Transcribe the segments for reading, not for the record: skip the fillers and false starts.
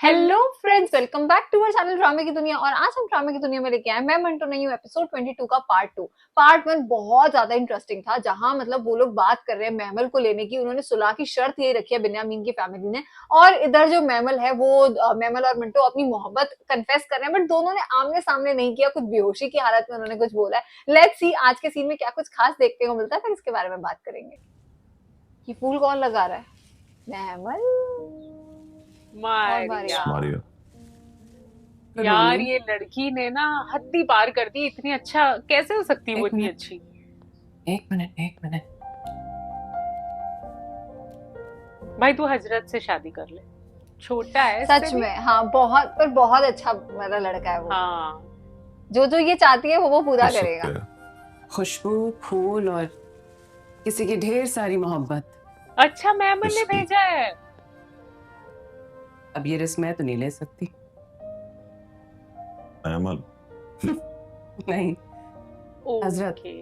Hello friends, welcome back to our channel ड्रामे की दुनिया। और आज हम ड्रामे की दुनिया में लेके आए, मैं मंटो नहीं हूँ, एपिसोड 22 का पार्ट 2। पार्ट 1 बहुत ज्यादा इंटरेस्टिंग था, जहां मतलब वो लोग बात कर रहे हैं महमल को लेने की। उन्होंने सुलह की शर्त यही रखी है बिन्यामीन की फैमिली ने, और इधर जो महमल है वो महमल और मंटो अपनी मोहब्बत कन्फेस कर रहे हैं, बट दोनों ने आमने सामने नहीं किया। कुछ बेहोशी की हालत में उन्होंने कुछ बोला है। लेट्स सी आज के सीन में क्या कुछ खास देखने को मिलता है, फिर इसके बारे में बात करेंगे। ये फूल कौन लगा रहा है? महमल और मारिया। मारिया। यार ये लड़की ने ना हद ही पार कर दी। इतनी अच्छा कैसे हो सकती है वो, इतनी अच्छी। एक मिनट भाई तू हजरत से शादी कर ले, छोटा है सच में। हाँ, बहुत पर बहुत अच्छा मेरा लड़का है वो। हाँ जो ये चाहती है वो पूरा करेगा। खुशबू, फूल और किसी की ढेर सारी मोहब्बत। अच्छा महमल ने भेजा है। अब ये रिस्क मैं तो नहीं ले सकती। महमल नहीं हजरत, ओके।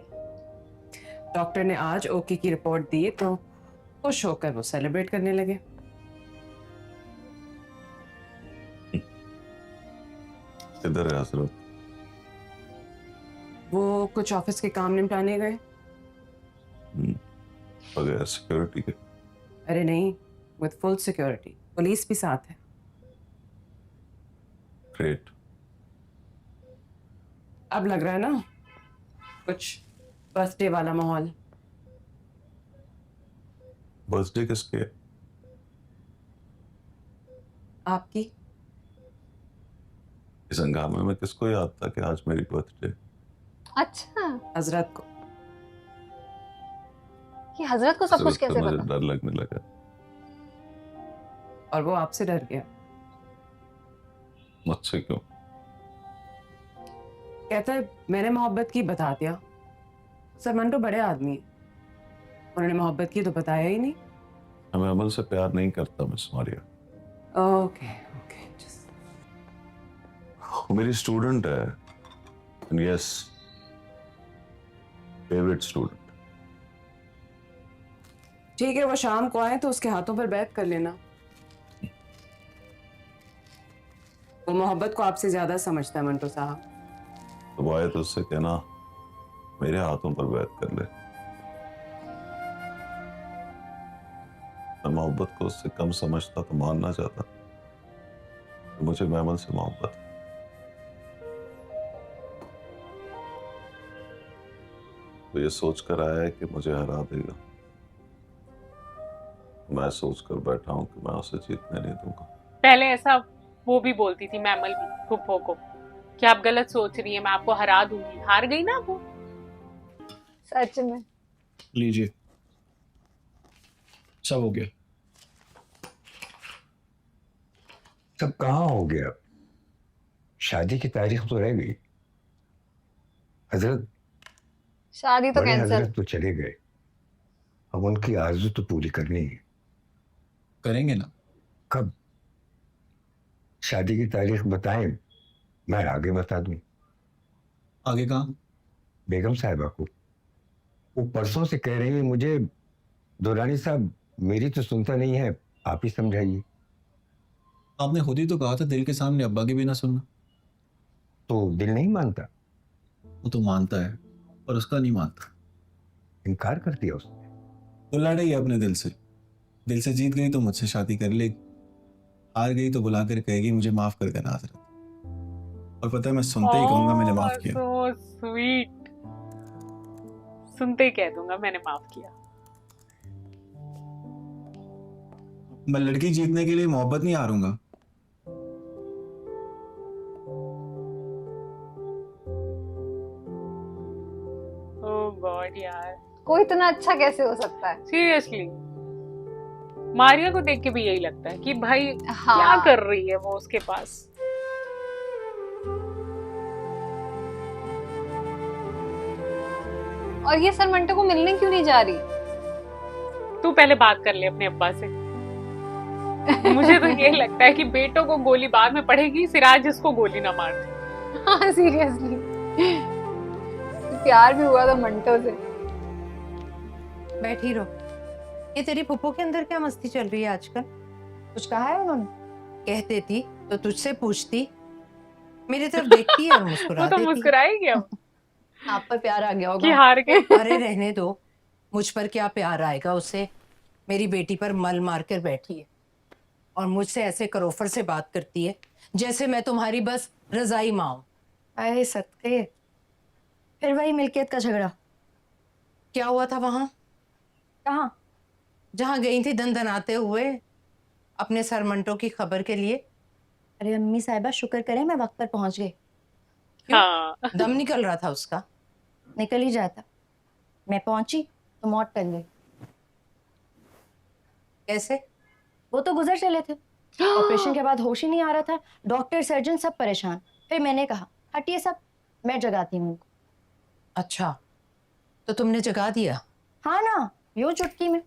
डॉक्टर ने आज ओके की रिपोर्ट दी तो खुश होकर वो सेलिब्रेट करने लगे। इधर है हजरत। वो कुछ ऑफिस के काम निपटाने गए। बगैर सिक्योरिटी के? अरे नहीं, विद फुल सिक्योरिटी, पुलिस भी साथ है। ग्रेट। अब लग रहा है ना कुछ बर्थडे वाला माहौल। बर्थडे किसके है? आपकी? इस हंगामे में किसको याद था कि आज मेरी बर्थडे? अच्छा, हजरत को। ये हजरत को सब कुछ कैसे मुझे पता? डर लगने लगा। और वो आपसे डर गया। मुझसे क्यों? कहता है मैंने मोहब्बत की, बता दिया। सर मंटो बड़े आदमी है, उन्होंने मोहब्बत की तो बताया ही नहीं। मैं अमल से प्यार नहीं करता मिस मारिया। ओके ओके, वो मेरी स्टूडेंट है, एंड यस, फेवरेट स्टूडेंट। ठीक है, वो शाम को आए तो उसके हाथों पर बैत कर लेना। वो मोहब्बत को आपसे ज्यादा समझता है मंटो साहब। तो वो आए तो उससे कहना मेरे हाथों पर बैत कर ले। मैं मोहब्बत को उससे कम समझता तो मानना चाहता, तो मुझे महमल से मोहब्बत है। तो ये सोचकर आया है कि मुझे हरा देगा। मैं सोचकर बैठा हूं कि मैं उसे जीतने नहीं दूंगा। पहले ऐसा वो भी बोलती थी महमल भी फुप्पो को कि आप गलत सोच रही है, मैं आपको हरा दूंगी। हार गई ना वो। सच में। लीजिए, सब हो गया। सब कहाँ हो गया? शादी की तारीख तो रह गई। हजरत, शादी तो बड़े कैंसिल। हजरत तो चले गए, अब उनकी आरज़ू तो पूरी करनी है। करेंगे ना। कब? शादी की तारीख बताएं, मैं आगे बता दूं। आगे कहाँ? बेगम साहिबा को। वो परसों से कह रही है मुझे, दुरानी साहब मेरी तो सुनता नहीं है, आप ही समझाइए। आपने खुद ही तो कहा था दिल के सामने अब्बा की भी ना सुनना। तो दिल नहीं मानता? वो तो मानता है पर उसका नहीं मानता। इनकार कर दिया उसने। वो लड़ाई है अपने दिल से। दिल से जीत गई तो मुझसे शादी कर लेगी, हार गई तो बुला कर कहेगी मुझे माफ कर देना हजरत। और पता है मैं सुनते ही कहूंगा मैंने माफ किया। So sweet. सुनते ही कह दूंगा मैंने माफ किया। मैं लड़की जीतने के लिए मोहब्बत नहीं हारूंगा। ओह गॉड यार, कोई इतना अच्छा कैसे हो सकता है? सीरियसली मारिया को देख के भी यही लगता है कि भाई हाँ। क्या कर रही है वो उसके पास। और ये सर मंटो को मिलने क्यों नहीं जा रही? तू पहले बात कर ले अपने अब्बा से। मुझे तो ये लगता है कि बेटों को गोली बाद में पड़ेगी, सिराज इसको गोली ना मार दे। हाँ सीरियसली, प्यार भी हुआ था मंटो से। बैठी रहो। ये तेरी फुप्पो के अंदर क्या मस्ती चल रही है आजकल? कुछ कहा है उन्होंने? कहते थी तो तुझसे पूछती, मेरी तरफ देखती है और वो मुस्कुरा तो देती है। मुस्कुराएगी अब आप पर प्यार आ गया कि होगा। हार गए। अरे रहने दो, मुझ पर क्या प्यार आएगा उसे। मेरी बेटी पर मल मार कर बैठी है और मुझसे ऐसे करोफर से बात करती है जैसे मैं तुम्हारी बस रजाई माँ हूं। अरे सत्ते, फिर वही मिल्कियत का झगड़ा क्या हुआ था वहां कहाँ? जहां गई थी दनदनाते हुए अपने सरमंटों की खबर के लिए? अरे अम्मी साहिबा शुक्र करें मैं वक्त पर पहुंच गई। क्यों? हाँ दम निकल रहा था उसका। निकल ही जाता, मैं पहुंची तो मौत टल गई। कैसे? वो तो गुजर चले थे, ऑपरेशन के बाद होश ही नहीं आ रहा था। डॉक्टर सर्जन सब परेशान। फिर मैंने कहा हटिए सब, मैं जगाती हूँ उनको। अच्छा, तो तुमने जगा दिया? हाँ ना, यूं चुटकी में।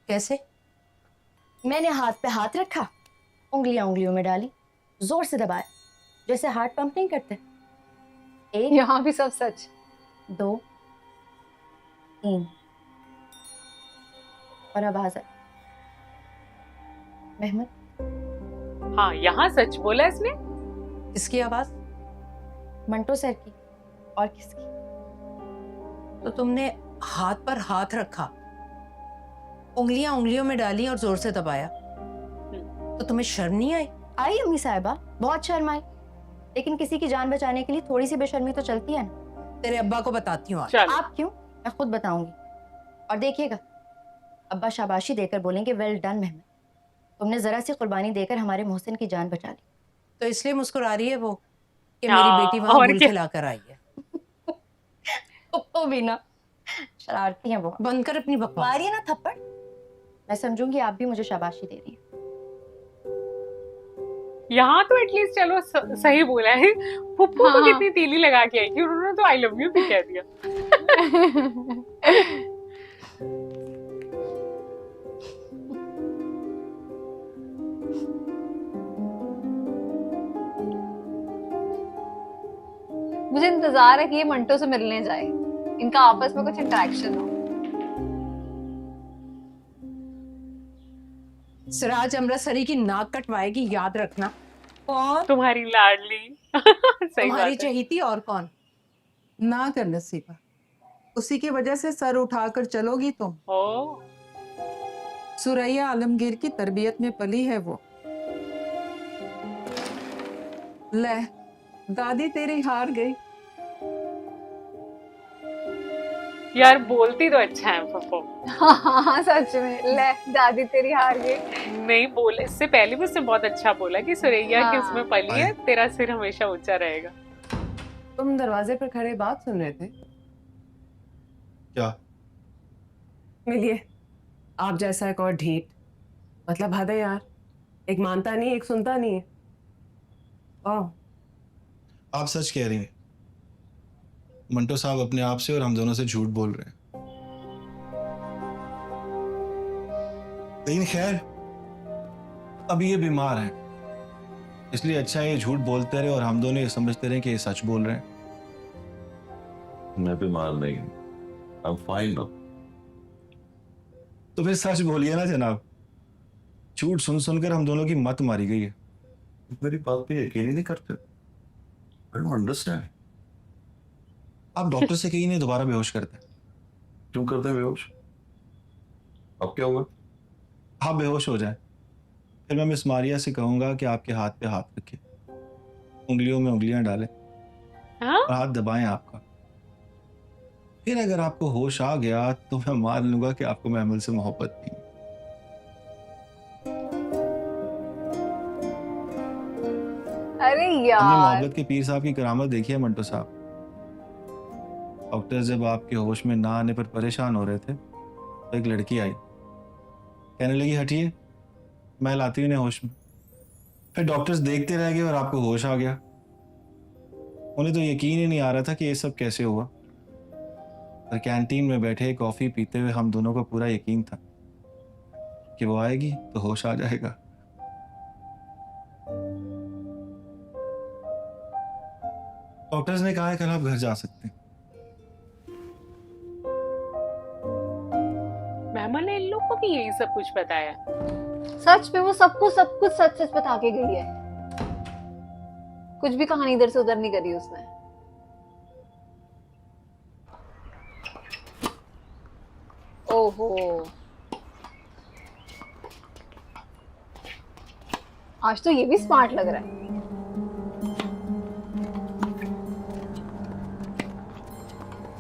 कैसे? मैंने हाथ पे हाथ रखा, उंगलियां उंगलियों में डाली, जोर से दबाया जैसे हार्ट पंप नहीं करते। एक, यहाँ भी सब सच। 2, 3 और आवाज आई, मेहमद। हाँ, यहाँ सच बोला इसने। किसकी आवाज? मंटो सर की, और किसकी? तो तुमने हाथ पर हाथ रखा, उंगलियां उंगलियों में डाली और जोर से दबाया, तो तुम्हें शर्म नहीं आई? आई अम्मी साहिबा, बहुत शर्म आई, लेकिन किसी की जान बचाने के लिए थोड़ी सी बेशर्मी तो चलती है ना। तेरे अब्बा को बताती हूँ आज। चल आप क्यों, मैं खुद बताऊंगी। और देखिएगा, अब्बा शाबाशी देकर बोलेंगे वेल डन मेहमद, तुमने जरा सी कुर्बानी देकर हमारे मोहसिन की जान बचा ली। तो इसलिए मुस्कुरा रही है वो कि हाँ, मेरी बेटी वहां और गुल क्या? खिला कर आई है। तो भी ना, शरारती हैं वो। बंद कर अपनी बकवास। मारिए ना थप्पड़, मैं समझूंगी आप भी मुझे शाबाशी दे रही हैं। यहाँ तो एटलीस्ट चलो सही बोला है। पुप्पू को हाँ। कितनी तीली लगा के आई थी, उन्होंने तो आई लव यू भी कह दिया। मुझे इंतजार है कि ये मंटो से मिलने जाए, इनका आपस में कुछ इंटरेक्शन हो। सिराज अमृतसरी की नाक कटवाएगी, याद रखना। कौन? तुम्हारी लाडली। सही तुम्हारी बात है। चहीती और कौन? ना कर नसीबा, उसी की वजह से सर उठाकर चलोगी तुम। ओ, सुरैया आलमगीर की तरबियत में पली है वो। ले, दादी तेरी हार गई। यार बोलती तो अच्छा है पप्पू। हाँ सच में, ले दादी तेरी हार गई। नहीं बोले, इससे पहले भी उसने बहुत अच्छा बोला कि सुरैया हाँ। किसमें पली है, तेरा सिर हमेशा ऊंचा रहेगा। तुम दरवाजे पर खड़े बात सुन रहे थे? क्या? मिलिए, आप जैसा एक और ढीठ, मतलब हद है यार, एक मानता नहीं एक सुनता नहीं है। ओह, आप सच कह रही हैं। मंटो साहब अपने आप से और हम दोनों से झूठ बोल रहे हैं। लेकिन खैर, अभी ये बीमार है, इसलिए अच्छा है ये झूठ बोलते रहे और हम दोनों ये समझते रहे कि ये सच बोल रहे हैं। मैं बीमार नहीं, आई एम फाइन नाउ। तो फिर सच बोलिए ना जनाब। झूठ सुन सुनकर हम दोनों की मत मारी गई है। मेरी बात पे यकीन ही नहीं करते। I don't understand. आप डॉक्टर से कहीं नहीं दोबारा बेहोश करते। क्यों करते हैं बेहोश? अब क्या हुआ? आप बेहोश हो जाए, फिर मैं मिस मारिया से कहूंगा कि आपके हाथ पे हाथ रखे, उंगलियों में उंगलियां डालें हाँ? और हाथ दबाएं आपका। फिर अगर आपको होश आ गया तो मैं मान लूंगा कि आपको महमल से मोहब्बत थी। अरे हमने यार, मोहब्बत के पीर साहब की करामत देखी है मंटो साहब। डॉक्टर जब आपके होश में ना आने पर परेशान हो रहे थे तो एक लड़की आई, कहने लगी हटिए मैं लाती हूँ इन्हें होश में। फिर डॉक्टर्स देखते रह गए और आपको होश आ गया। उन्हें तो यकीन ही नहीं आ रहा था कि ये सब कैसे हुआ। और कैंटीन में बैठे कॉफी पीते हुए हम दोनों को पूरा यकीन था कि वो आएगी तो होश आ जाएगा। डॉक्टर्स ने कहा है कल आप घर जा सकते हैं। मेहमान ने इन लोग को भी यही सब कुछ बताया। सच में वो सब कुछ सच सच बता के गई है, कुछ भी कहानी इधर से उधर नहीं करी उसने। ओहो, आज तो ये भी स्मार्ट लग रहा है।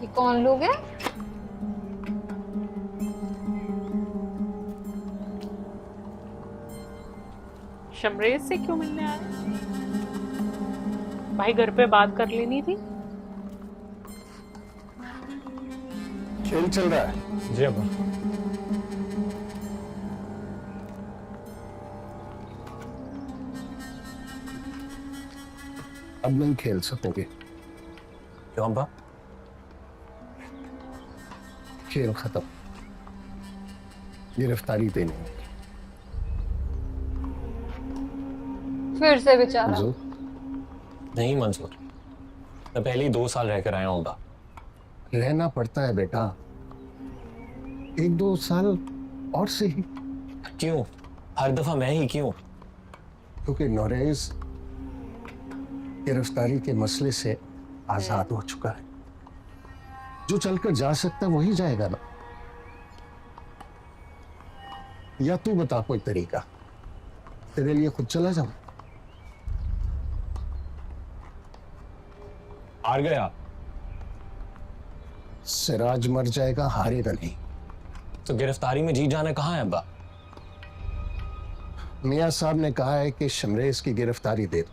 ये कौन लोग हैं? शमरेज से क्यों मिलने आए? भाई घर पे बात कर लेनी थी। खेल चल रहा है। जी अब्बा। अब नहीं खेल सकोगे। क्यों अब्बा? खेल खत्म, गिरफ्तारी देनी है। फिर से बेचारा। मंजूर? नहीं मंजूर, मैं पहले ही 2 साल रहकर आया हूँ अब्बा। रहना पड़ता है बेटा, 1-2 साल और सही। क्यों हर दफा मैं ही क्यों? क्योंकि नोरेज गिरफ्तारी के मसले से आजाद हो चुका है। जो चलकर जा सकता है वही जाएगा ना। या तू बता कोई तरीका, तेरे लिए खुद चला जाऊं। हार गए आप? सिराज मर जाएगा, हारेगा नहीं। तो गिरफ्तारी में जीत जाना कहाँ है अब्बा? मियां साहब ने कहा है कि शमरेज की गिरफ्तारी दे दो।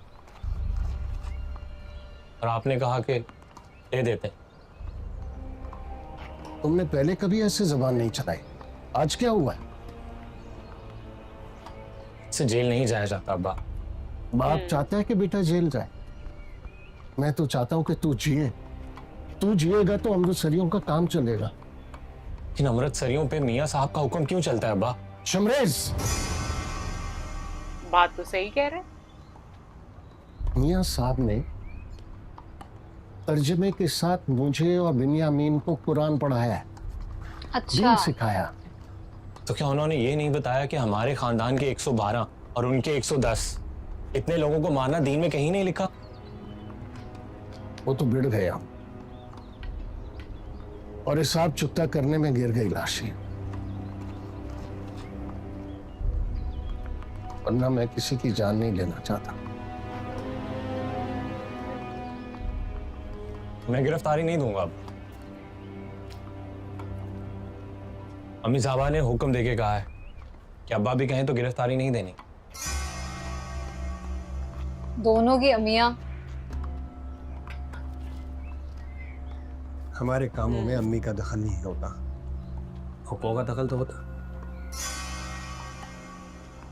और आपने कहा कि दे देते। तुमने पहले कभी ऐसे जबान नहीं चलाई, आज क्या हुआ है? इससे जेल नहीं जाया जाता अब्बा। बाप चाहता है कि बेटा जेल जाए, मैं तो चाहता हूं कि तू जिए। तू जिएगा तो अमृतसरियों का काम चलेगा। इन अमृतसरियों पे मियां साहब का हुक्म क्यों चलता है अब्बा? शमरेज, बात तो सही कह रहे हैं। मियां साहब ने तर्जमे के साथ मुझे और बिन्यामीन को कुरान पढ़ाया है, अच्छा, दीन सिखाया। तो क्या उन्होंने ये नहीं बताया कि हमारे खानदान के 112 और उनके 110 इतने लोगों को मारना दीन में कहीं नहीं लिखा? वो तो गिर गया और हिसाब चुकता करने में गिर गई लाशें। वरना मैं किसी की जान नहीं लेना चाहता। मैं गिरफ्तारी नहीं दूंगा अब। अम्मी साहबा ने हुक्म देके कहा है कि अब्बा भी कहें तो गिरफ्तारी नहीं देनी। दोनों की अमियां। हमारे कामों में अम्मी का दखल नहीं होता। हुक्मों का दखल तो होता।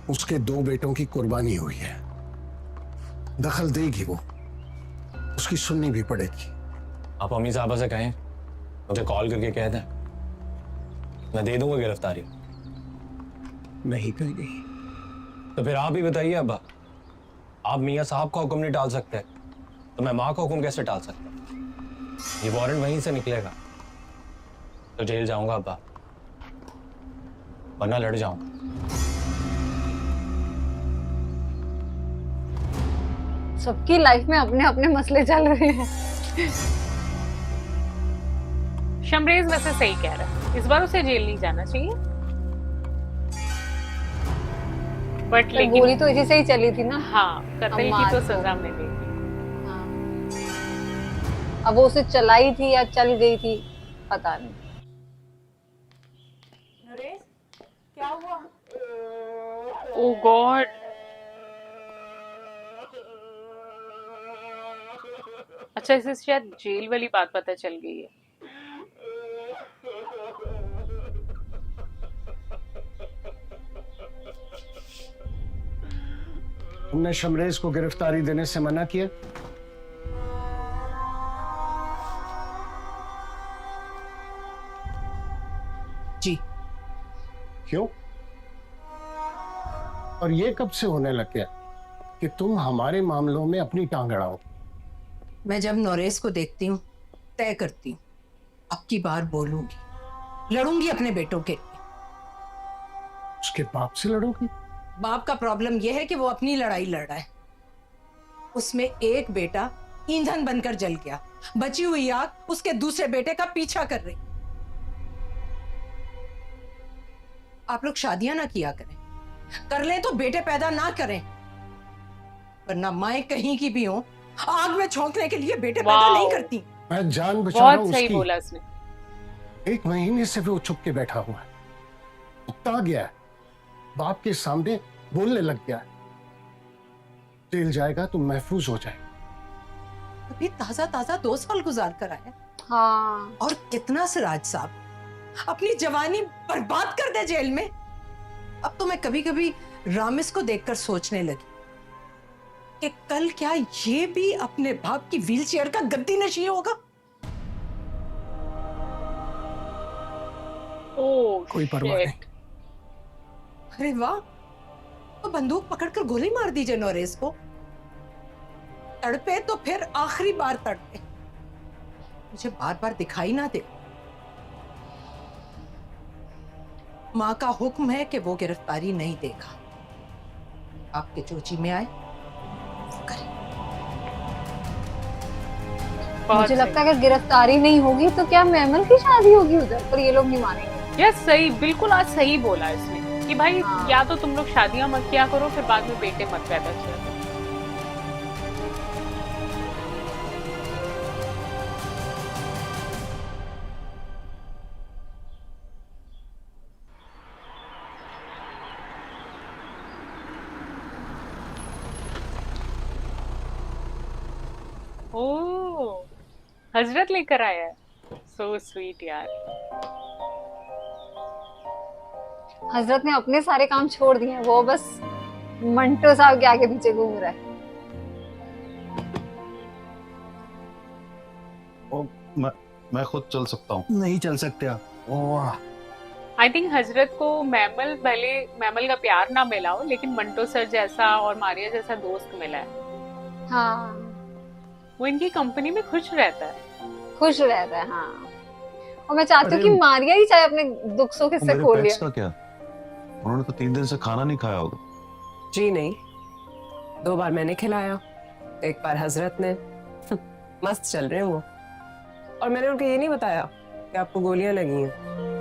उसके 2 बेटों की कुर्बानी हुई है, दखल देगी वो, उसकी सुननी भी पड़ेगी। आप अम्मी साहबा से कहें मुझे कॉल करके कह दें, मैं दे दूंगा गिरफ्तारी। नहीं कहेगी तो फिर आप ही बताइए अब्बा, आप मियां साहब का हुक्म नहीं टाल सकते तो मैं माँ का हुक्म कैसे टाल सकता? ये वारंट वहीं से निकलेगा तो जेल जाऊंगा अब्बा, वरना लड़ जाऊंगा। सबकी लाइफ में अपने अपने मसले चल रहे हैं। शमरेज वैसे सही कह रहा है, इस बार उसे जेल नहीं जाना चाहिए। बट पर लेकिन गोली तो इसी से ही चली थी ना। हाँ, कत्ल की अम्माद तो को। सजा मिलेगी। हाँ। अब वो उसे चलाई थी या चल गई थी पता नहीं। ओह गॉड, अच्छा इसे शायद जेल वाली बात पता चल गई है। तुमने शमरेज को गिरफ्तारी देने से मना किया? जी। क्यों? और ये कब से होने लग गया कि तुम हमारे मामलों में अपनी टांग अड़ाओ? मैं जब नोरेस को देखती हूँ तय करती हूँ, अब की बार बोलूंगी, लड़ूंगी अपने बेटों के लिए। उसके बाप से लड़ोगी? बाप का प्रॉब्लम यह है कि वो अपनी लड़ाई लड़ रहा है। उसमें एक बेटा ईंधन बनकर जल गया, बची हुई आग उसके दूसरे बेटे का पीछा कर रही। आप लोग शादियां ना किया करें, कर लें तो बेटे पैदा ना करें, वरना माए कहीं की भी हो, आग में झोंकने के लिए बेटे पैदा नहीं करती। मैं जान बचा रहा हूँ बहुत सही उसकी। बोला उसने। 1 महीने से वो चुप के बैठा हुआ है, उकता गया है, बाप के सामने बोलने लग गया है। जेल जाएगा तो महफूज हो जाएगा। अभी ताजा ताजा 2 साल गुजार कर आया। हाँ और कितना सिराज साहब अपनी जवानी बर्बाद कर दे जेल में। अब तो मैं कभी कभी रामिस को देखकर सोचने लगी कि कल क्या ये भी अपने बाप की व्हीलचेयर का गद्दी नशीन होगा। ओह कोई परवाह नहीं। shit। अरे वाह, तो बंदूक पकड़कर गोली मार दीजिए नोरेस को। तड़पे तो फिर आखिरी बार तड़पे, मुझे बार बार दिखाई ना दे। मां का हुक्म है कि वो गिरफ्तारी नहीं देगा। आपके चोची में आए वो करे। बहुत मुझे सही। लगता है अगर गिरफ्तारी नहीं होगी तो क्या मैमल की शादी होगी उधर, पर ये लोग नहीं मानेंगे। यस सही, बिल्कुल आज सही बोला इसने कि भाई हाँ। या तो तुम लोग शादियां मत किया करो, फिर बाद में बेटे मत पैदा किया करो। ओह, हजरत लेकर आया है। सो स्वीट यार। हजरत ने अपने सारे काम छोड़ दिए हैं, वो बस मंटो साहब के आगे पीछे घूम रहा है। मैं खुद चल सकता हूँ। नहीं चल सकते आप। वाह, आई थिंक हजरत को मैमल, भले मैमल का प्यार ना मिला हो, लेकिन मंटो सर जैसा और मारिया जैसा दोस्त मिला है। हाँ वो इनकी कंपनी में खुश रहता है। खुश रहता है। हाँ, और मैं चाहती हूँ अरे, कि मारिया ही चाहे अपने दुख सुख इससे मेरे खोल पेट्स लिया। का क्या? उन्होंने तो 3 दिन से खाना नहीं खाया होगा। जी नहीं, 2 बार मैंने खिलाया, 1 बार हजरत ने। मस्त चल रहे हैं वो। और मैंने उनको ये नहीं बताया कि आपको गोलियां लगी हैं।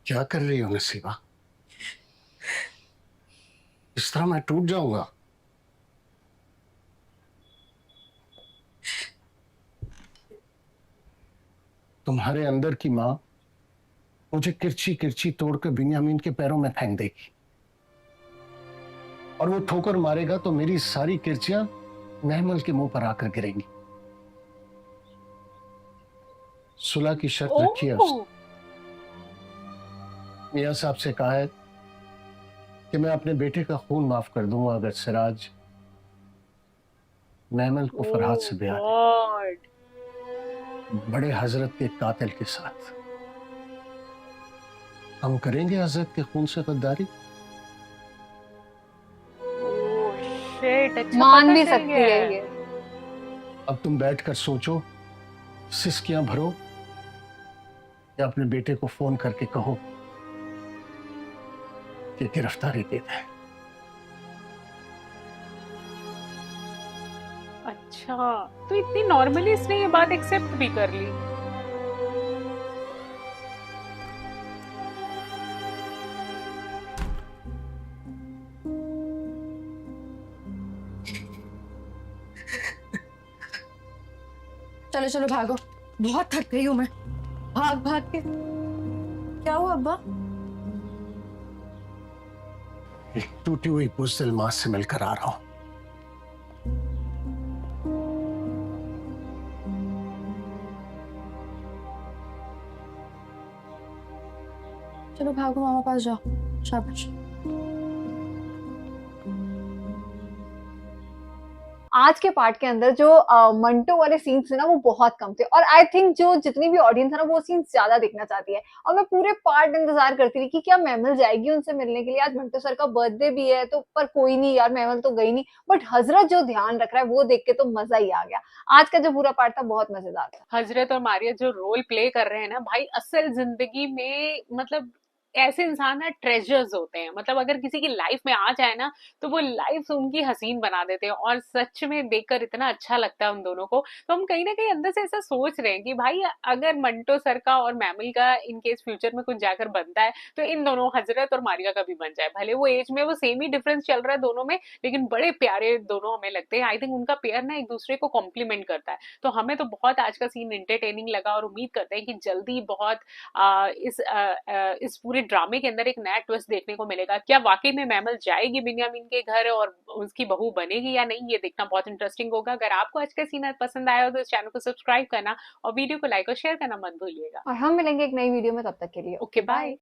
क्या कर रही हो नसीबा? इस तरह मैं टूट जाऊंगा। तुम्हारे अंदर की मां मुझे किरची किरची तोड़कर बिन्यामीन के पैरों में फेंक देगी, और वो ठोकर मारेगा तो मेरी सारी किरचियां महमल के मुंह पर आकर गिरेंगी। सुलह की शर्त रखी है उसने। ओह, मियां साहब से कहा है कि मैं अपने बेटे का खून माफ कर दूंगा अगर सिराज महमल को फरहाद से ब्याह दे, गॉड। बड़े हजरत के कातिल के साथ। हम करेंगे हजरत के खून से गद्दारी। ओह शिट, अच्छा मान पता भी चल सकती गया है ये। अब तुम बैठकर सोचो, सिसकियां भरो, या अपने बेटे को फोन करके कहो कि गिरफ्तारी दे दे। अच्छा, तो इतनी नॉर्मली इसने ये बात एक्सेप्ट भी कर ली। चलो चलो भागो, बहुत थक गई हूँ मैं, भाग भाग के। क्या हुआ अब्बा? एक टूटी हुई बुज़दिल मां से मिलकर आ रहा हूं। चलो भागो, मामा पास जाओ, शाबाश। आज के पार्ट के अंदर जो मंटो वाले सीन्स थे ना वो बहुत कम थे, और आई थिंक जो जितनी भी ऑडियंस है ना वो सीन्स ज्यादा देखना चाहती है, और मैं पूरे पार्ट इंतजार करती रही कि क्या महमल जाएगी उनसे मिलने के लिए। आज मंटो सर का बर्थडे भी है तो, पर कोई नहीं यार, महमल तो गई नहीं, बट हजरत जो ध्यान रख रहा है वो देख के तो मजा ही आ गया। आज का जो पूरा पार्ट था बहुत मजेदार था। हजरत और मारिया जो रोल प्ले कर रहे हैं ना भाई, असल जिंदगी में मतलब ऐसे इंसान ना ट्रेजर्स होते हैं। मतलब अगर किसी की लाइफ में आ जाए ना तो वो लाइफ उनकी हसीन बना देते हैं, और सच में देखकर इतना अच्छा लगता है उन दोनों को। तो हम कहीं ना कहीं अंदर से ऐसा सोच रहे हैं कि भाई अगर मंटो सर का और मैमिल का इन केस फ्यूचर में कुछ जाकर बनता है तो इन दोनों हजरत और मारिया का भी बन जाए। भले वो एज में वो सेम ही डिफरेंस चल रहा है दोनों में, लेकिन बड़े प्यारे दोनों हमें लगते हैं। आई थिंक उनका पेयर ना एक दूसरे को कॉम्प्लीमेंट करता है। तो हमें तो बहुत आज का सीन एंटरटेनिंग लगा, और उम्मीद करते हैं कि जल्दी बहुत इस पूरे ड्रामे के अंदर एक नया ट्विस्ट देखने को मिलेगा। क्या वाकई में मैमल जाएगी बिन्यामीन के घर और उसकी बहू बनेगी या नहीं, ये देखना बहुत इंटरेस्टिंग होगा। अगर आपको आज का सीन पसंद आया हो तो इस चैनल को सब्सक्राइब करना और वीडियो को लाइक और शेयर करना मत भूलिएगा। और हम मिलेंगे एक नई वीडियो में, तब तक के लिए ओके बाय।